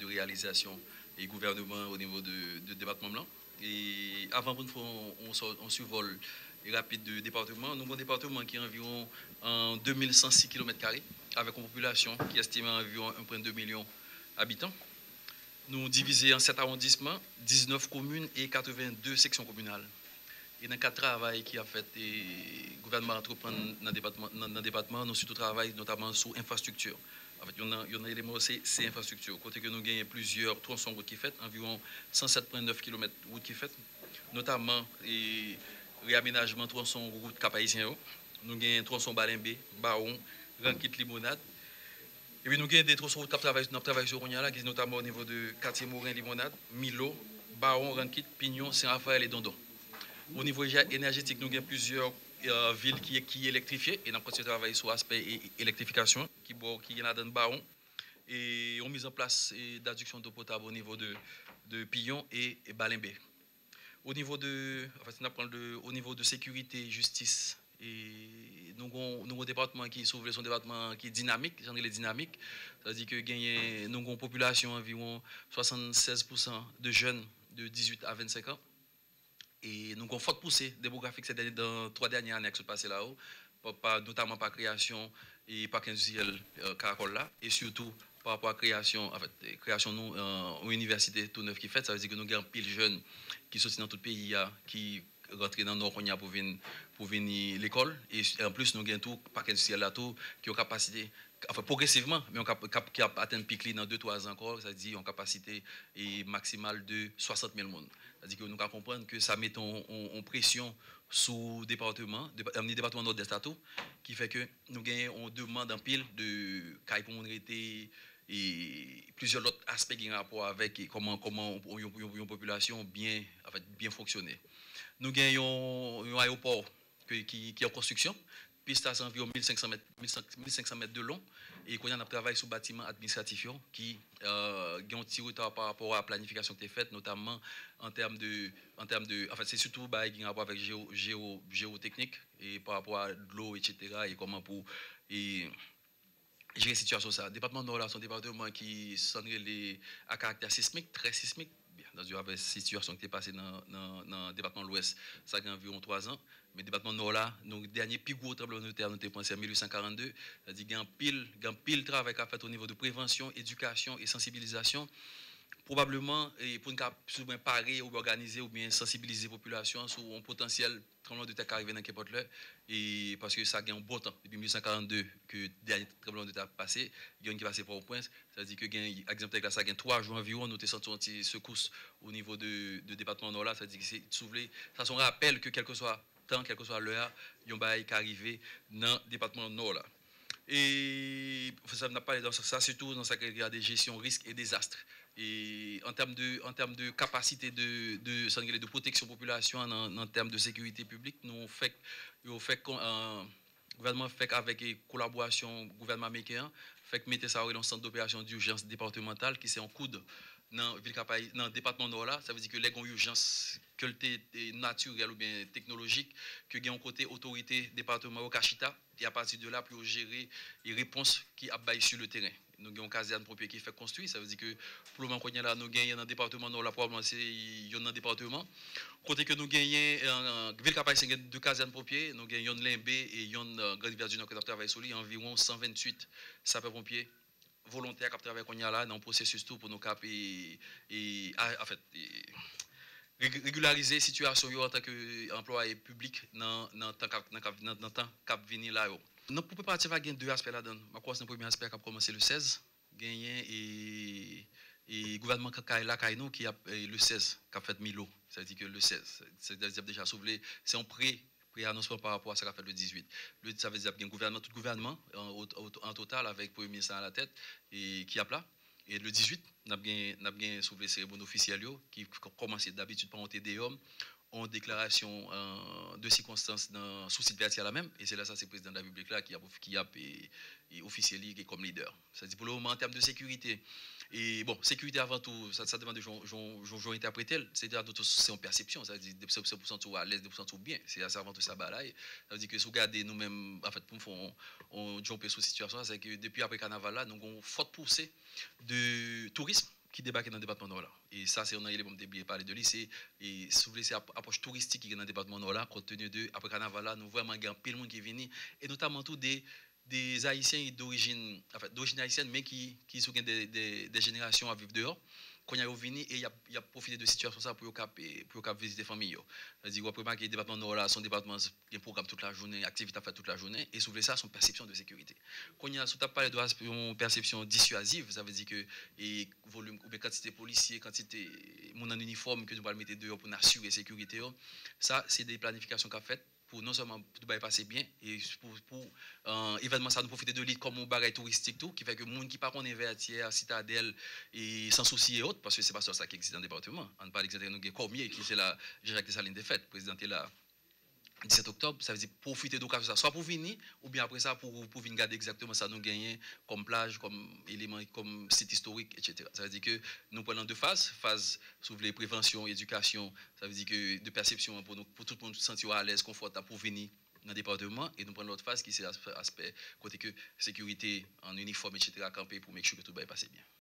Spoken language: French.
de réalisation et gouvernement au niveau de département blanc. Et avant de faire un survol rapide du département, nous avons un département qui est environ en 2106 km², avec une population qui est estimée à environ 1,2 million d'habitants. Nous divisons en 7 arrondissements, 19 communes et 82 sections communales. Et dans le cadre de travail qui a fait le gouvernement entreprendre dans le département, nous surtout travaillons notamment sur l'infrastructure. En fait, il y a un élément, c'est l'infrastructure. Côté que nous gagnons plusieurs tronçons routes qui fait, environ 107,9 km de routes qui fait, notamment le réaménagement tronçon route Cap-Haïtien. Nous gagnons tronçon Balimbé, Baon, Rankit, Limonade. Et puis nous avons des tronçons routes qui travaillent sur Rogna, qui notamment au niveau de quartier Morin, Limonade, Milo, Baon, Rankit, Pignon, Saint-Raphaël et Dondon. Au niveau énergétique, nous avons plusieurs villes qui sont électrifiées et nous continuons de travailler sur l'aspect électrification qui est là dans le Baron et on mise en place d'adduction d'eau potable au niveau de Pillon et Balimbé. Au niveau au niveau de sécurité, justice, et nous avons un département qui est son département qui est dynamique, dynamique, c'est-à-dire que nous avons une population environ 76% de jeunes de 18 à 25 ans. Et nous avons une forte poussée démographique dans 3 dernières années qui se passent là-haut, notamment par création et par industriel Caracol là, et surtout par rapport à création, en fait, création d'une université tout neuf qui fait, ça veut dire que nous avons pile jeunes qui sont dans tout le pays, qui rentrent dans le nord pour venir à l'école, et en plus nous avons tout par industriel là tout qui ont capacité. Enfin, progressivement, mais on qui a atteint le pic dans 2-3 ans encore, ça veut dire une capacité maximale de 60 000 personnes. C'est-à-dire que nous devons comprendre que ça met en pression sous le département nord-est qui fait que nous gagnons une demande en pile de caille et plusieurs autres aspects qui ont rapport avec comment une population bien fonctionner. Nous gagnons un aéroport qui est en construction. Piste à environ 1500 mètres de long et qu'on a un travail sur bâtiment administratif qui a un petit retard par rapport à la planification qui est faite, notamment en termes de en fait, c'est surtout qui a rapport avec géotechnique et par rapport à l'eau, etc. et comment pour gérer la situation. Le département Nord, c'est un département qui est à caractère sismique, très sismique. Dans une situation qui est passée dans le département de l'Ouest, ça a environ 3 ans. Mais le département Nord, là, le dernier plus gros tremblement de terre, nous avons pensé en 1842. C'est-à-dire qu'il y a un pile travail à faire au niveau de prévention, éducation et sensibilisation. Probablement, pour nous parer ou organiser ou bien sensibiliser la population sur un potentiel tremblement de terre qui arrive dans n'importe là. Et parce que ça a un bon temps. Depuis 1842, que le dernier tremblement de terre passé, il y a un qui passe par au point. C'est-à-dire que, par exemple, ça a 3 jours environ, nous avons senti une petite secousse au niveau de département nord là. C'est-à-dire que c'est soulevé. Ça se rappelle que quel que soit temps, quel que soit l'heure, il y a un bail qui arrive dans le département nord là. Et ça n'a pas dans ça, surtout dans ce qui a des gestions risques et désastres. Et en termes de capacité de protection population, en termes de sécurité publique, nous fait gouvernement fait avec collaboration gouvernement américain, fait mettre ça dans le centre d'opération d'urgence départementale qui c'est en coude dans le département nord là, ça veut dire que les urgences que naturelle ou bien technologique que gagne côté autorité département au Kachita et à partir de là pour gérer les réponses qui abaillent sur le terrain. Nous avons une caserne propre qui fait construire, ça veut dire que pour le moment qu'on là nous gagnons dans le département nord là probablement c'est un département côté que nous gagnons ville capable c'est 2 casernes propres, nous gagnons Limbé et une grande rivière du nord qui travaille sur lui environ 128 sapeurs-pompiers volontaires qui travaillent qu'on là dans le processus tout pour nous cap en fait régulariser la situation en tant qu'employé public dans le temps cap venir là. Dans pour partir va gagner 2 aspects là-dedans. Ma crois c'est le premier aspect qui a commencé le 16 gagner et gouvernement là qui a le 16 qui a fait Milo, c'est-à-dire que le 16 c'est déjà soulevé, c'est un pré-annoncement par rapport à ça qu'a fait le 18. Ça veut dire qu'il y a un gouvernement, tout gouvernement en total avec le Premier ministre à la tête et qui a là. Et le 18, nous avons bien soulevé les cérémonies officielles qui commencent d'habitude par un TDOM en déclaration de circonstances sous site vertical même. Et c'est là, ça, c'est le président de la République là, qui a officialisé comme leader. C'est-à-dire pour le moment, en termes de sécurité, et bon, sécurité avant tout, ça demande de gens interpréter, c'est-à-dire c'est en perception, ça veut dire 100% tout à l'aise, 100% tout bien. C'est avant tout ça, balaye. Ça veut dire que si vous regardez nous-mêmes, en fait, pour on jumper sur cette situation, c'est que depuis après le carnaval là, nous avons une forte poussée de tourisme qui débarquent dans le département nord là. Et ça, c'est un élément que je parler de lui, c'est approche touristique qui est dans le département nord là, compte tenu de, après carnaval là, nous vraiment gagnons plein de monde qui est venu, et notamment tout des Haïtiens d'origine haïtienne, mais qui sont des générations à vivre dehors. Quand il y a venu et il a profité de situation ça pour visiter famille. C'est-à-dire après que le département nord là, son département il programme toute la journée, activité à faire toute la journée, et sous ça son perception de sécurité. Quand il y a sous parlé de perception dissuasive, ça veut dire que et volume ou quantité de policiers, quantité mon en uniforme que nous allons mettre dehors pour assurer la sécurité, ça c'est des planifications qu'a faites pour non seulement pour passer bien et pour événement ça nous profiter de lui comme un bagage touristique tout qui fait que monde qui pas connaît Vertière, Citadelle et sans souci et autres parce que c'est pas ça qui existe dans le département. On parle d'exemple nous Cormier qui c'est la Jacques Dessalines de fête président là 17 octobre, ça veut dire profiter de l'occasion, soit pour venir, ou bien après ça, pour venir garder exactement ça nous gagner comme plage, comme élément, comme site historique, etc. Ça veut dire que nous prenons deux phases. Phase sur les prévention, éducation, ça veut dire que de perception pour tout le monde se sentir à l'aise, confortable pour venir dans le département. Et nous prenons l'autre phase qui c'est l'aspect côté que sécurité en uniforme, etc. camper pour make sure que tout va passer bien.